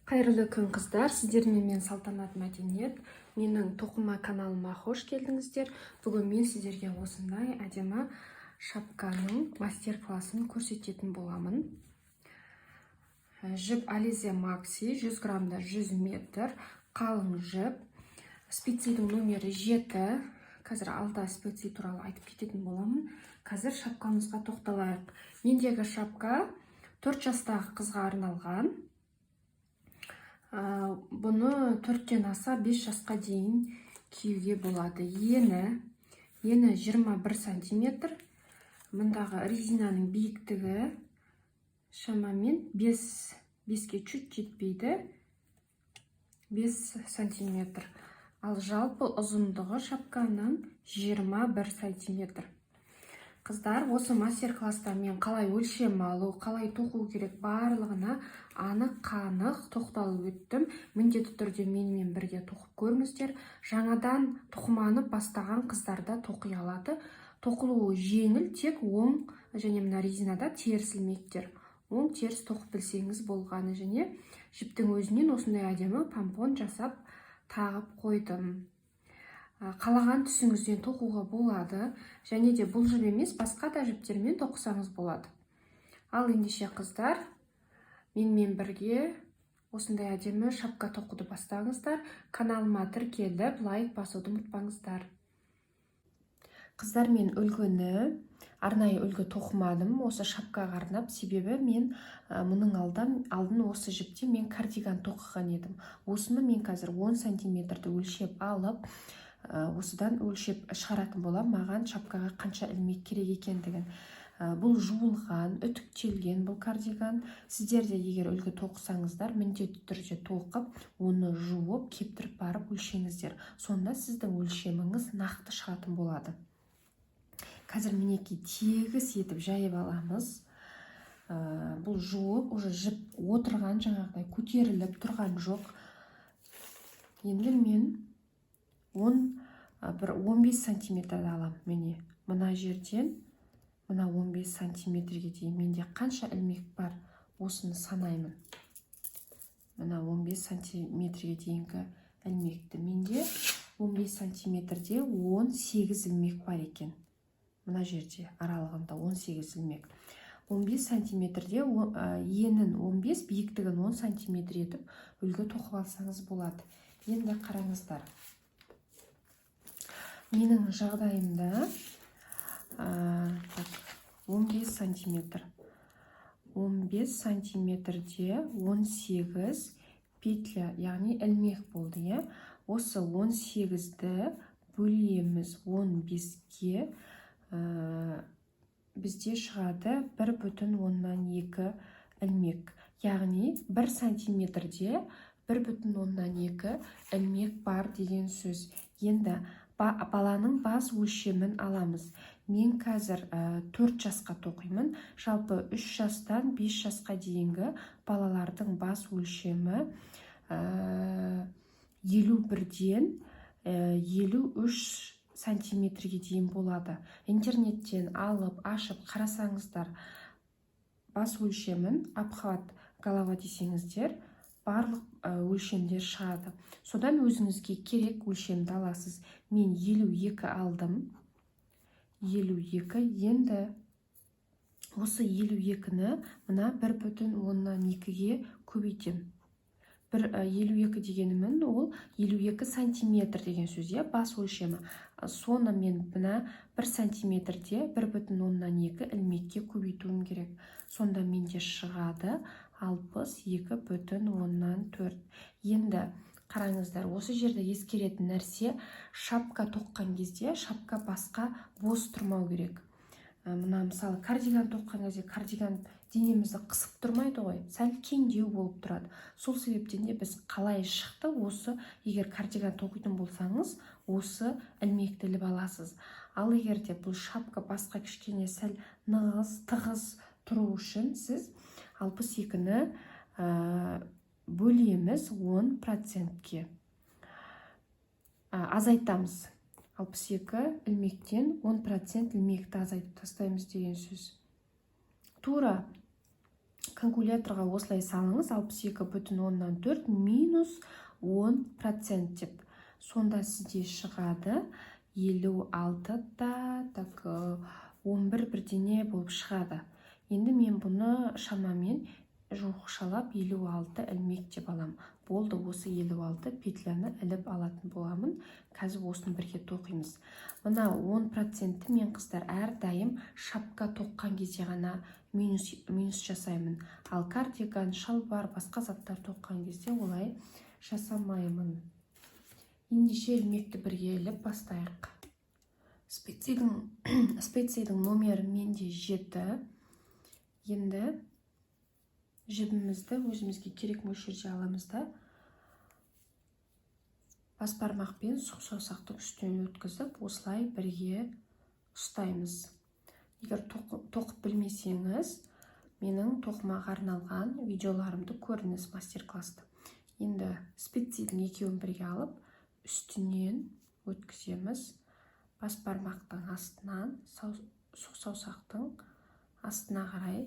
Қайырлы күн қыздар, сіздермен мен Салтанат Мәдениет. Менің тоқыма каналыма қош келдіңіздер. Бүгін мен сіздерге осындай әдемі шапканың мастер-классын көрсететін боламын. Жіп Alize Maxi 100 грамда 100 метр, қалың жіп. Специяның номері 7. Қазір алда специя туралы айтып кететін боламын. Қазір шапкамызға тоқталайық. Мендегі шапка 4 жастағы қызға арналған. Бұны 4-тен аса 5 жасқа дейін киюге болады. Ені 21 сантиметр. Мұндағы резинаның биіктігі шамамен 5-ке чуть жетпейді, 5 сантиметр. Ал жалпы ұзындығы шапканың 21 сантиметр. Қыздар, осы мастер-класста мен қалай өлшем алу, қалай тоқу керек барлығына анық-қанық тоқталып өттім. Міндетті түрде менімен бірге тоқып көріңіздер. Жаңадан тоқыманы бастаған қыздарда тоқи алады. Тоқылуы жеңіл, тек оң және мына резинада теріс ілмектер. Оң теріс тоқып білсеңіз болғаны, және жіптің өзінен осындай әдемі помпон жасап тағып қойдым. Қалаған түсіңізден тоқуға болады, және де бұл жіп емес, басқа да жіптермен тоқысаңыз болады. Ал ендеше қыздар, менімен бірге осындай әдемі шапка тоқуды бастаңыздар. Каналыма тіркеліп, лайк басуды ұмытпаңыздар. Қыздар, мен үлгіні арнайы үлгі тоқымадым осы шапкаға арнап, себебі мен мұның алдын осы жіпте мен кардиган тоқыған едім. Осыны мен қазір 10 сантиметрді өлшеп алып, осыдан өлшеп шығаратын болам, маған шапкаға қанша ілмек керек екендігін. Бұл жуылған, үтіктелген бұл кардиган. Сіздер де егер үлгі тоқысаңыздар, міндетті түрде тоқып, оны жуып, кептіріп барып өлшеңіздер. Сонда сіздің өлшеміңіз нақты шығатын болады. Қазір мінекей тегіс етіп жайып аламыз. Бұл жуып, уже жіп отырған, жаңағыдай көтеріліп тұрған жоқ. Енді мен 15 сантиметрді алам. Міне, мына жерден мына 15 сантиметрге дейін менде қанша ілмек бар, осыны санаймын. Мына 15 сантиметрге дейінгі ілмекті менде 15 сантиметрде 18 ілмек бар екен. Мына жерде аралығында 18 ілмек. 15 сантиметрде енін 15, биіктігін 10 сантиметр етіп үлгі тоқып алсаңыз болады. Енді қараңыздар. Менің жағдайымда 15 сантиметр. 15 сантиметрде 18 петля, яғни ілмек болды. Осы 18-ді бөлеміз 15-ке, бізде шығады 1,2 ілмек. Яғни 1 сантиметрде 1,2 ілмек бар деген сөз. Енді баланың бас өлшемін аламыз. Мен қазір 4 жасқа тоқимын. Жалпы 3 жастан 5 жасқа дейінгі балалардың бас өлшемі 51-ден 53 сантиметрге дейін болады. Интернеттен алып, ашып қарасаңыздар, бас өлшемін, обхват голова десеңіздер, барлық өлшемдер шығады. Содан өзіңізге керек өлшемді аласыз. Мен 52 алдым. 52. Енді осы 52-ні мына 1,2-ге көбейтем. 52 дегенімін, ол 52 сантиметр деген сөз, бас өлшемі. Соны мен мына 1 сантиметрде 1,2 ілмекке көбейтуім керек. Сонда менде шығады 62,4. Енді қараңыздар, осы жерде ескеретін нәрсе, шапка тоққан кезде шапка басқа бос тұрмау керек. Мына мысалы кардиган тоққан кезде кардиган денемізді қысып тұрмайды ғой, сәл кеңдеу болып тұрады. Сол себептен де біз қалай шықты, осы егер кардиган тоқитын болсаңыз, осы ілмекті іліп аласыз. Ал егер де бұл шапка басқа кішкене сәл нығыз, тығыз тұру үшін сіз 62-ні бөлеміз 10%-ке. Азайтамыз. 62 ілмектен 10% ілмекті азайтып тастаймыз деген сөз. Тура калькуляторға осылай салыңыз, 62,4 минус 10% деп. Сонда сізде шығады 56-та 11 бірдеңе болып шығады. Енді мен бұны шамамен жоқшалап 56 ілмек деп алам. Болды, осы 56 петляны іліп алатын боламын. Қазір осыны бірге тоқимыз. Мына 10%-ті мен қыздар әрдайым шапка тоққан кезде ғана минус жасаймын. Ал кардиган, шалбар, басқа заттар тоққан кезде олай жасамаймын. Ендеше ілмекті бірге іліп бастайық. Специяның номері менде 7. Енді жібімізді өзімізге керек мөлшерде аламыз да бас бармақпен сұқ саусақтың үстінен өткізіп, осылай бірге ұстаймыз. Егер тоқып білмесеңіз, менің тоқымаға арналған видеоларымды көріңіз, мастер-класты. Енді специяның екеуін бірге алып, үстінен өткіземіз. Бас бармақтың астынан сұқ саусақтың астына қарай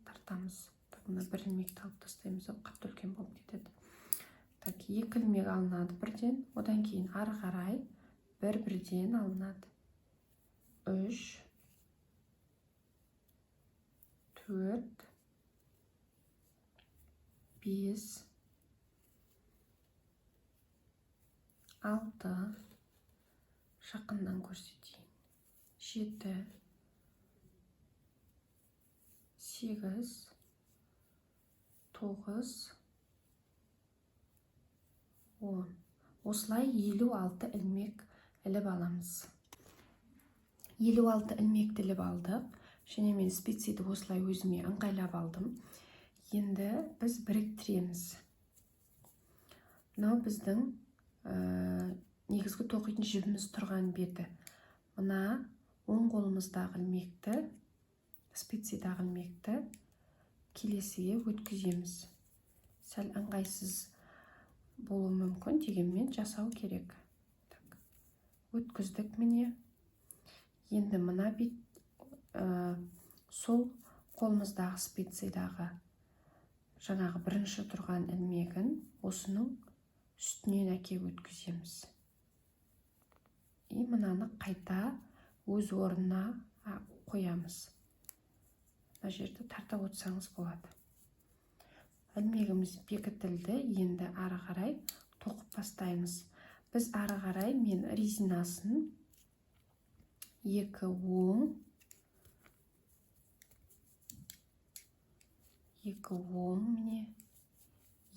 тартамыз. Бұны бір ілмекті алып тастаймыз, қатты үлкен болып кетеді. Так, 2 ілмек алынады бірден, одан кейін ары қарай бірден алынады. 3, 4, 5, 6, жақыннан көрсетейін. 7, 8, 9, 10. Осылай 56 ілмек іліп аламыз. 56 ілмекті іліп алдық. Және мен специяды осылай өзіме ыңғайлап алдым. Енді біз біріктіреміз. Мынау біздің негізгі тоқитын жібіміз тұрған беті. Мына оң қолымыздағы ілмекті, специядағы ілмекті келесіге өткіземіз. Сәл ыңғайсыз болуы мүмкін, дегенмен жасау керек. Өткіздік міне. Енді мына бет сол қолымыздағы специядағы жаңағы бірінші тұрған ілмегін осының үстінен әкеп өткіземіз. И мынаны қайта өз орнына қоямыз. Мына жерді тарта отырсаңыз болады. Ілмегіміз бекітілді. Енді ары қарай тоқып бастаймыз. Біз ары қарай мен резинасын 2 оң, 2 оң, міне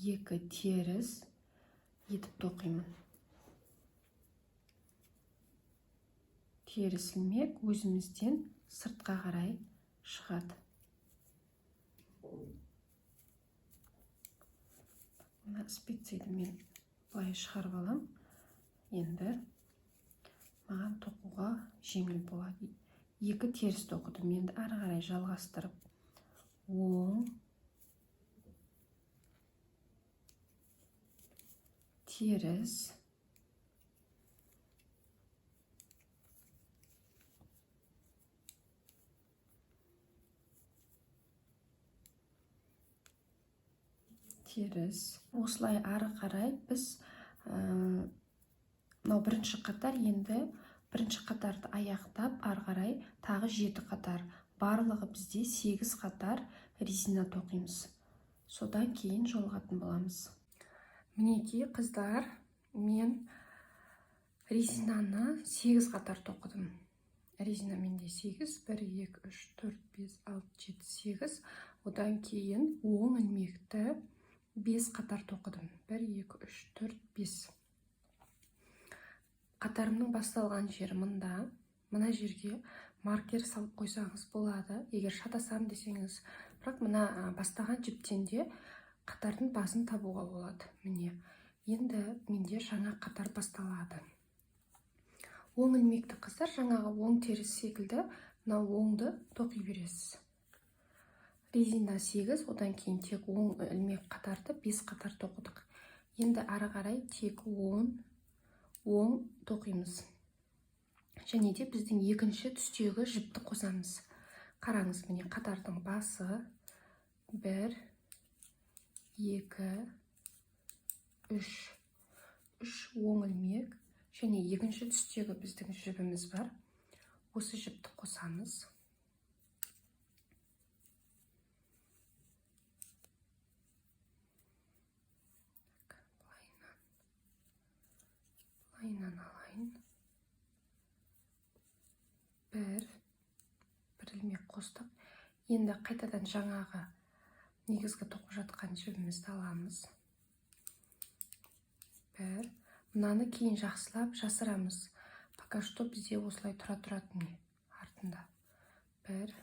2 теріс етіп тоқимын. Теріс ілмек өзімізден сыртқа қарай шығады. Мына специяды мен былай шығарып алам. Енді маған тоқуға жеңіл болады. 2 теріс тоқыдым. Енді ары қарай жалғастырып, оң, теріс, теріс. Осылай ары қарай біз мынау бірінші қатар, енді бірінші қатарды аяқтап ары қарай тағы 7 қатар. Барлығы бізде 8 қатар резина тоқимыз. Содан кейін жолығатын боламыз. Мінекей қыздар, мен резинаны 8 қатар тоқыдым. Резина менде 8, 1, 2, 3, 4, 5, 6, 7, 8. Одан кейін оң ілмекті 5 қатар тоқыдым. 1, 2, 3, 4, 5. Қатарымның басталған жері мұнда. Мына жерге маркер салып қойсаңыз болады, егер шатасам десеңіз. Бірақ мына бастаған жіптен де қатардың басын табуға болады. Міне, енді менде жаңа қатар басталады. Оң ілмекті қыздар, жаңағы оң теріс секілді, мынау оңды тоқи бересіз. Резина 8, одан кейін тек оң ілмек қатарды 5 қатар тоқыдық. Енді ары қарай тек оң тоқимыз. Және де біздің екінші түстегі жіпті қосамыз. Қараңыз, міне қатардың басы, 1 2 3 оң ілмек және екінші түстегі біздің жібіміз бар. Осы жіпті қосамыз. Былайынан алайын. бір ілмек қостық. Енді қайтадан жаңағы негізгі тоқып жатқан жібімізді аламыз. Мынаны кейін жақсылап жасырамыз. Пока что бізде осылай тұратын артында. 1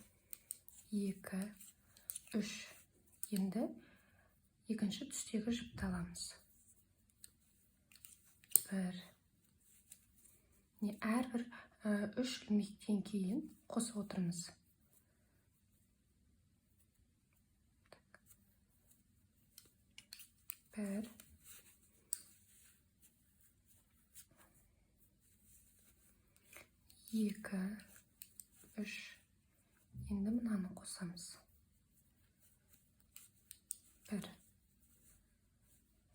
2 3. Енді екінші түстегі жіпті аламыз. Әрбір 3 ілмектен кейін қосып отырмыз. 1 2 3. Енді мынаны қосамыз. 1.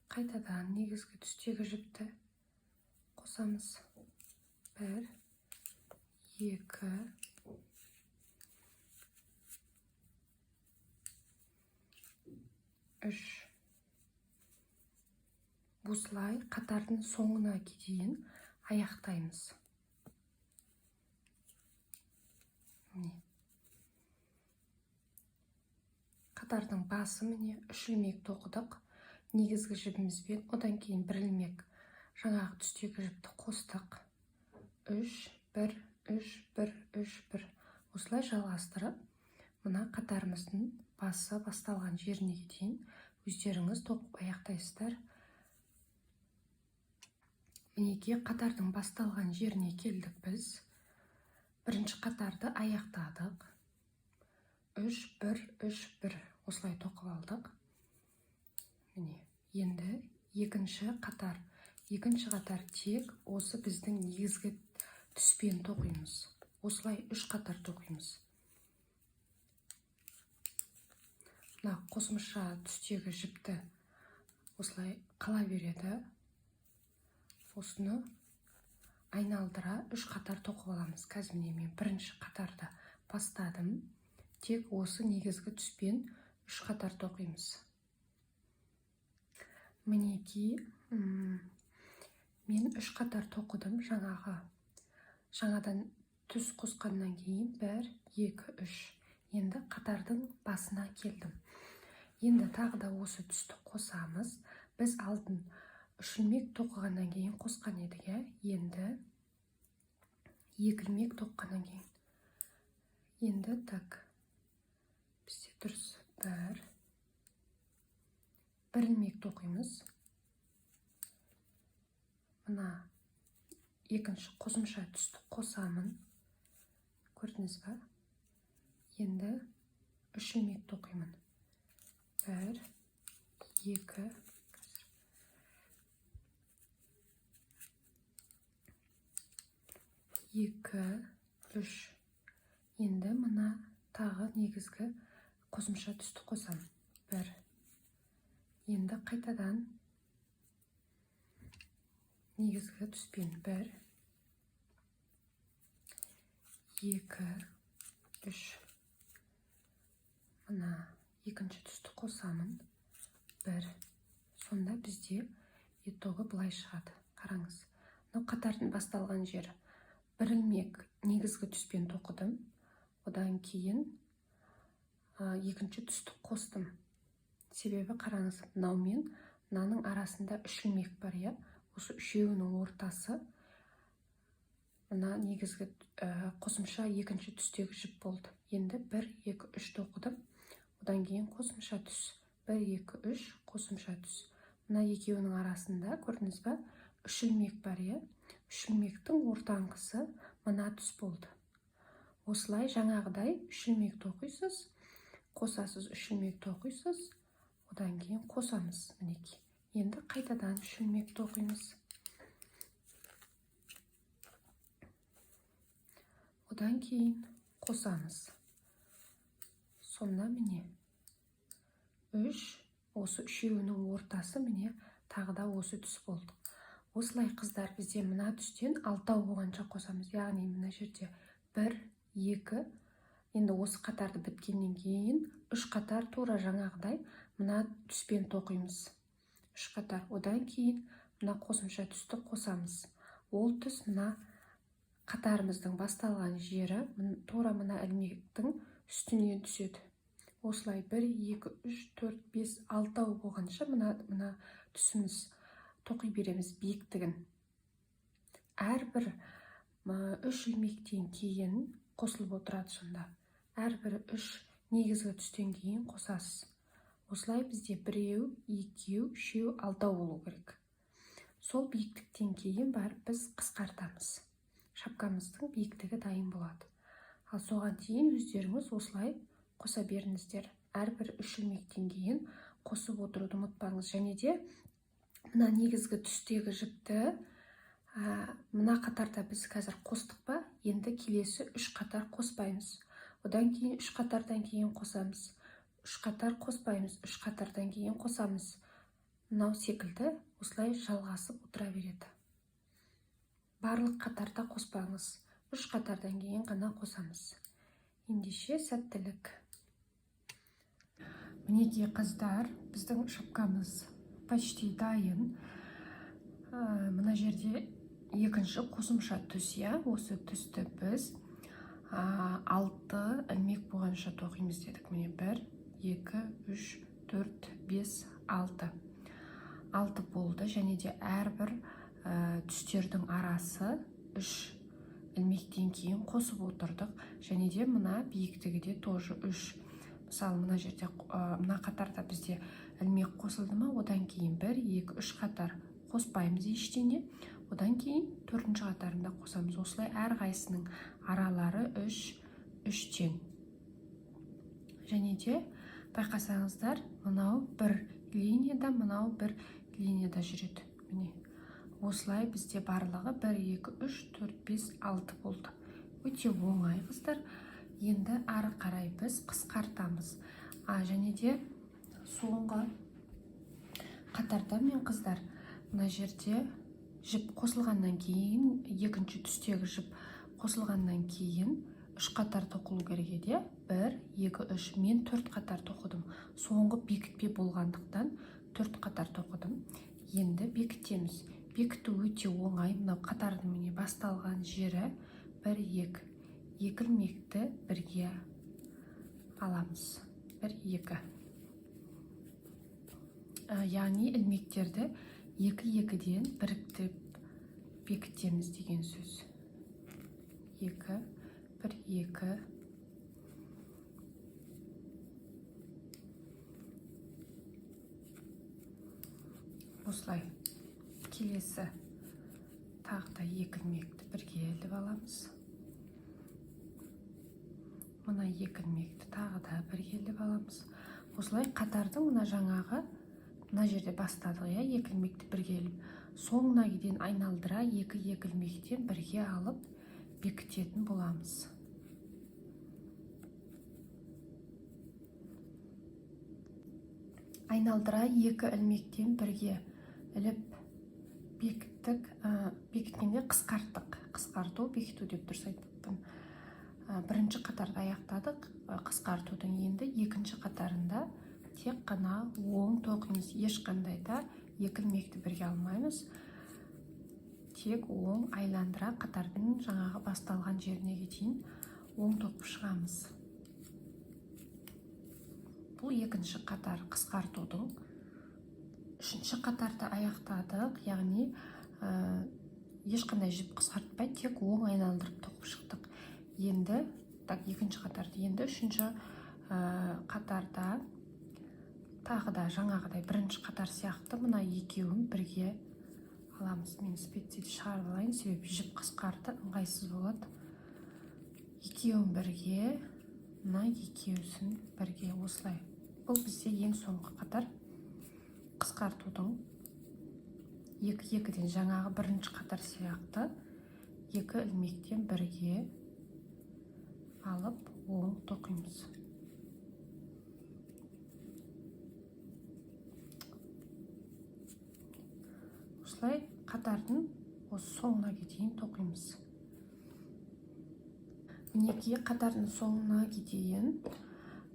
Қайтадан негізгі түстегі жіпті қосамыз. 1 2 3. Осылай қатардың соңына дейін аяқтаймыз. Қатардың басы 3 ілмек тоқыдық негізгі жібімізбен, одан кейін 1 ілмек жаңағы түстегі жіпті қостық. 3 1 3 1 3 1. Осылай жалғастырып, мына қатарымыздың басы басталған жеріне дейін өздеріңіз тоқып аяқтайсыздар. Мінекей қатардың басталған жеріне келдік біз. Бірінші қатарды аяқтадық. 3 1 3 1. Осылай тоқып алдық. Енді екінші қатар тек осы біздің негізгі түспен тоқимыз. Осылай 3 қатар тоқимыз. Қосымша түстегі жіпті осылай қала береді. Осыны айналдыра 3 қатар тоқып аламыз. Қазір мен бірінші қатарды бастадым. Тек осы негізгі түспен 3 қатар тоқимыз. Мінекей, мен 3 қатар тоқыдым. Жаңадан түс қосқаннан кейін 1 2 3. Енді қатардың басына келдім. Енді тағы да осы түсті қосамыз. Біз алдын 3 ілмек тоқығаннан кейін қосқан едік. Енді 2 ілмек тоққаннан кейін. Енді так. Бізде дұрыс 1 ілмек тоқимыз. Мына екінші қосымша түсті қосамын. Көрдіңіз ба? Енді 3 ілмек тоқимын. 1 2 2 3. Енді мына тағы негізгі қосымша түсті қосам. 1. Енді қайтадан негізгі түспен 1 2 3. Мына екінші түсті қосамын. 1. Сонда бізде итоғы былай шығады. Қараңыз. Қатардың басталған жері 1 ілмек негізгі түспен тоқыдым. Одан кейін екінші түсті қостым. Себебі қараңыз, мынаумен мынаның арасында 3 ілмек бар. Осы үшеуінің ортасы мына негізгі қосымша екінші түстегі жіп болды. Енді 1 2 3 тоқыдым. Одан кейін қосымша түс. 1 2 3 қосымша түс. Мына екеуінің арасында көрдіңіз ба? 3 ілмек бар. 3 ілмектің ортаңғысы мына түс болды. Осылай жаңағыдай 3 ілмек тоқисыз, қосасыз, 3 ілмек тоқисыз, одан кейін қосамыз. Мінекей. Енді қайтадан 3 ілмек тоқимыз. Одан кейін қосамыз. Сонда міне 3, осы үшеуінің ортасы міне тағы да осы түс болды. Осылай қыздар, бізде мына түстен 6 болғанша қосамыз. Яғни мына жерде 1, 2, енді осы қатарды біткеннен кейін 3 қатар тура жаңағыдай мына түспен тоқимыз. 3 қатар. Одан кейін мына қосымша түсті қосамыз. Ол түс мына қатарымыздың басталған жері тура мына ілмектің үстінен түседі. Осылай 1, 2, 3, 4, 5, 6 болғанша мына түсіміз тоқи береміз биіктігін. Әрбір 3 ілмектен кейін қосылып отырады сонда. Әрбір 3 негізгі түстен кейін қосасыз. Осылай бізде 1, 2, 3, 6 болу керек. Сол биіктіктен кейін барып біз қысқартамыз. Шапкамыздың биіктігі дайын болады. Ал соған дейін өздеріңіз осылай қоса беріңіздер. Әрбір 3 ілмектен кейін қосып отыруды ұмытпаңыз. Және де мына негізгі түстегі жіпті мына қатарда біз қазір қостық па, енді келесі 3 қатар қоспаймыз. Одан кейін 3 қатардан кейін қосамыз. 3 қатар қоспаймыз, 3 қатардан кейін қосамыз. Мынау секілді осылай жалғасып отыра береді. Барлық қатарда қоспаңыз. 3 қатардан кейін ғана қосамыз. Ендеше сәттілік. Мінекей қыздар, біздің шапкамыз почти дайын. Мына жерде екінші қосымша түс, осы түсті біз 6 ілмек болғанша тоқимыз дедік. Міне 1, 2, 3, 4, 5, 6. 6 болды. Және де әрбір түстердің арасы 3 ілмектен кейін қосып отырдық. Және де мына биіктігі де тоже 3. Мысалы, мына жерде мына қатарда бізде ілмек қосылды ма, одан кейін 1, 2, 3 қатар қоспаймыз ештеңе. Одан кейін 4-ші қатарында қосамыз. Осылай әрқайсының аралары 3 тең. Және де байқасаңыздар, мынау бір линияда, мынау бір линияда жүреді. Міне осылай бізде барлығы 1, 2, 3, 4, 5, 6 болды. Өте оңай қыздар. Енді ары қарай біз қысқартамыз. Және де соңғы қатарда мен қыздар, мына жерде жіп қосылғаннан кейін, екінші түстегі жіп қосылғаннан кейін 3 қатар тоқылу керек еді. 1, 2, 3. Мен 4 қатар тоқыдым. Соңғы бекітпе болғандықтан 4 қатар тоқыдым. Енді бекітеміз. Бекіту өте оңай. Мынау қатардың міне басталған жері 1, 2. 2 ілмекті бірге аламыз. 1, 2. Яғни ілмектерді 2-2-ден біріктіріп бекітеміз деген сөз. 2, 1, 2. Осылай келесі тағы да 2 ілмекті бірге іліп аламыз. Мына 2 ілмекті тағы да бірге іліп аламыз. Осылай қатардың мына жаңағы, мына жерде бастадық, 2 ілмекті бірге іліп, соңына дейін айналдыра 2 ілмектен бірге алып бекітетін боламыз. Айналдыра 2 ілмектен бірге іліп бекіттік. Бекіткенде қысқарттық. Қысқарту, бекіту деп дұрыс айтыппын. Бірінші қатарды аяқтадық қысқартудың. Енді екінші қатарында тек қана оң тоқимыз. Ешқандай да 2 ілмекті бірге алмаймыз. Тек оң айландыра қатардың жаңағы басталған жеріне дейін оң тоқып шығамыз. Бұл екінші қатар қысқартудың. Үшінші қатарды аяқтадық. Яғни ешқандай жіп қысқартпай, тек оң айналдырып тоқып шықтық. Енді екінші қатарды, енді үшінші қатарда тағы да жаңағыдай бірінші қатар сияқты мына екеуін бірге аламыз. Мен специяда шығарып алайын, себебі жіп қысқарды, ыңғайсыз болады. Екеуін бірге, мына екеуісін бірге осылай. Бұл бізде ең соңғы қатар қысқартудың. 2-2-ден жаңағы бірінші қатар сияқты 2 ілмектен бірге алып оң тоқимыз. осылай қатардың осы соңына дейін тоқимыз. Мінекей қатардың соңына дейін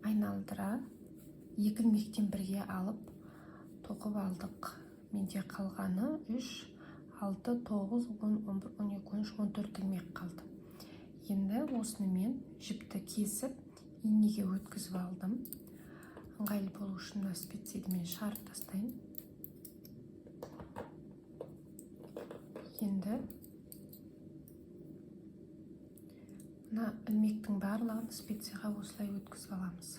айналдыра екі ilmektен бірге алып тоқып алдық. Менде қалғаны 3, 6, 9, 10, 11, 12, 13, 14 ilmek қалды. Енді осыны мен жіпті кесіп, инеге өткізіп алдым. Ыңғайлы болу үшін специямен шығарып тастаймын. Енді мына ilmектің барлығын специяға осылай өткізіп аламыз.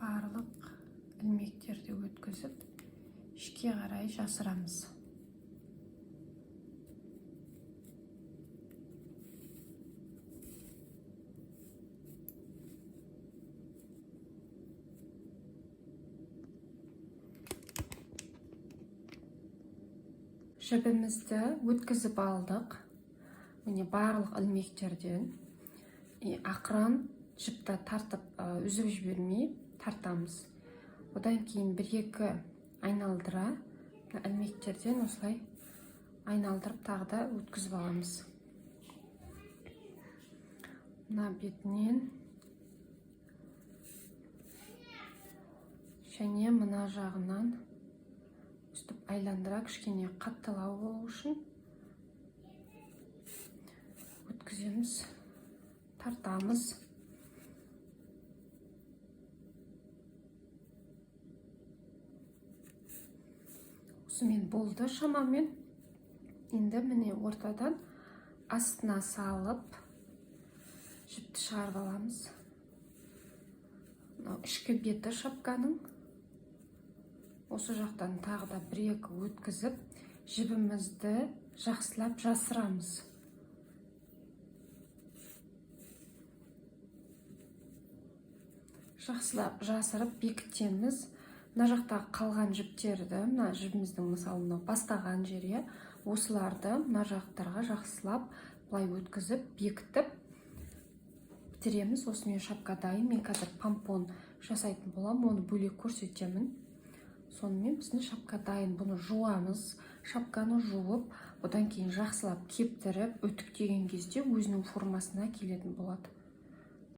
Барлық ilmekтерді өткізіп, ішке қарай жасырамыз. Жібімізді өткізіп алдық. Міне барлық ilmekтерден ақырын жіпті тартып, үзіп жібермей тартамыз. Одан кейін 1-2 айналдыра ilmekтерден осылай айналдырып тағы да өткізіп аламыз. Мына бетінен және мына жағынан өстіп айландыра, кішкене қаттылау болу үшін өткіземіз, тартамыз. Осымен болды шамамен. Енді міне ортадан астына салып жіпті шығарып аламыз. Ішкі беті шапканың осы жақтан тағы да 1-2 өткізіп, жібімізді жақсылап жасырамыз. Жақсылап жасырып бекітеміз. Мына жақтағы қалған жіптерді, мына жібіміздің мысалы бастаған жерге, осыларды мына жақтарға жақсылап былай өткізіп, бекітіп бітіреміз. Осымен шапка дайын. Мен қазір помпон жасайтын боламын, оны бөлек көрсетемін. Сонымен біздің шапка дайын. Бұны жуамыз, шапканы жуып, одан кейін жақсылап кептіріп, үтіктеген кезде өзінің формасына келетін болады.